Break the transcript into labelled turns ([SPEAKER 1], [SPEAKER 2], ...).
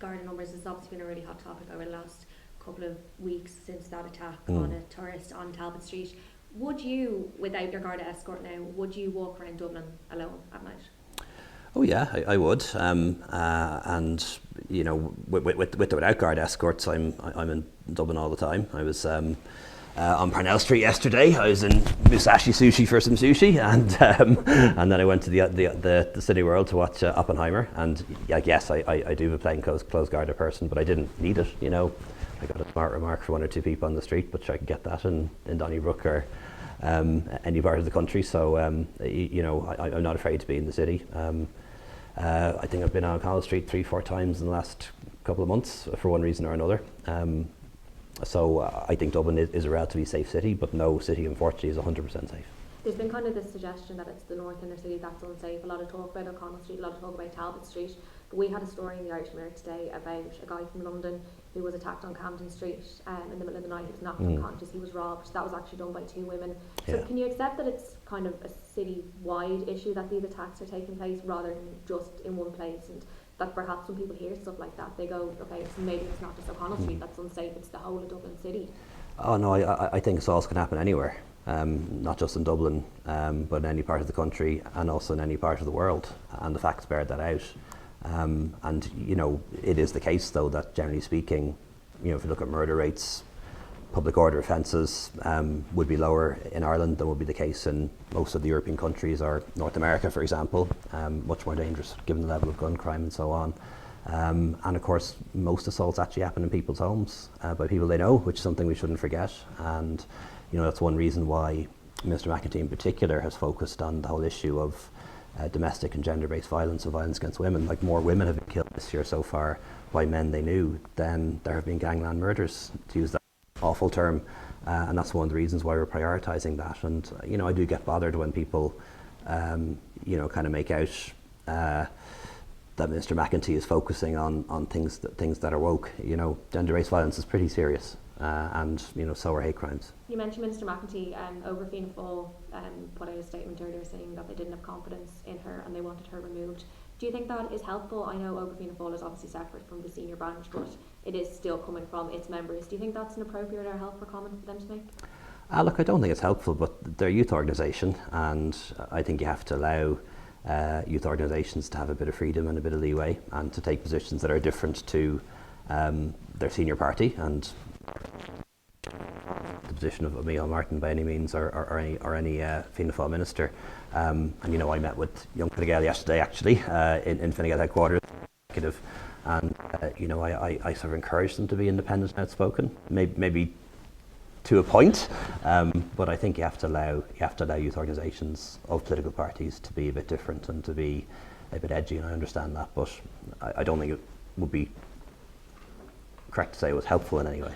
[SPEAKER 1] Garda numbers has obviously been a really hot topic over the last couple of weeks since that attack on a tourist on Talbot Street. Would you, without your Garda escort now, would you walk around Dublin alone at night?
[SPEAKER 2] Oh yeah, I would, and you know, with or without Garda escorts, I'm in Dublin all the time. I was on Parnell Street yesterday. I was in Musashi Sushi for some sushi, and then I went to the City World to watch Oppenheimer. And yes, I do have a plainclothes Garda person, but I didn't need it. You know, I got a smart remark for one or two people on the street, but I could get that in Donnybrook or any part of the country. So you know, I'm not afraid to be in the city. I think I've been on College Street 3-4 times in the last couple of months for one reason or another. So I think Dublin is a relatively safe city, but no city unfortunately is 100% safe.
[SPEAKER 1] There's been kind of this suggestion that it's the north inner city that's unsafe. A lot of talk about O'Connell Street, a lot of talk about Talbot Street. But we had a story in the Irish Mirror today about a guy from London who was attacked on Camden Street in the middle of the night. He was knocked unconscious, he was robbed. That was actually done by 2 women. So can you accept that it's kind of a city-wide issue that these attacks are taking place rather than just in one place, and that perhaps when people hear stuff like that they go, okay, so maybe it's not just O'Connell Street that's unsafe, it's the whole of Dublin City? Oh no,
[SPEAKER 2] I think assaults can happen anywhere, not just in Dublin, but in any part of the country and also in any part of the world, and the facts bear that out. And you know, it is the case though that generally speaking, you know, if you look at murder rates, public order offences would be lower in Ireland than would be the case in most of the European countries or North America, for example. Much more dangerous given the level of gun crime and so on. And of course, most assaults actually happen in people's homes by people they know, which is something we shouldn't forget. And you know, that's one reason why Minister McEntee in particular has focused on the whole issue of domestic and gender-based violence and violence against women. Like, more women have been killed this year so far by men they knew than there have been gangland murders, to use that awful term, and that's one of the reasons why we're prioritising that. And you know, I do get bothered when people you know, kind of make out that Mr. McEntee is focusing on things that are woke. You know, gender-based violence is pretty serious, and you know, so are hate crimes.
[SPEAKER 1] You mentioned Minister McEntee. Over Fianna Fáil put out a statement earlier saying that they didn't have confidence in her and they wanted her removed. Do you think that is helpful? I know Over Fianna Fáil is obviously separate from the senior branch, but it is still coming from its members. Do you think that's an appropriate or helpful comment for them to make?
[SPEAKER 2] Look, I don't think it's helpful, but they're a youth organisation, and I think you have to allow youth organisations to have a bit of freedom and a bit of leeway, and to take positions that are different to their senior party, and the position of Micheál Martin by any means, or any Fianna Fáil minister. And you know, I met with young Fine Gael yesterday actually in Fine Gael headquarters, and you know, I sort of encouraged them to be independent and outspoken, maybe to a point, but I think you have to allow youth organisations of political parties to be a bit different and to be a bit edgy, and I understand that, but I don't think it would be correct to say it was helpful in any way.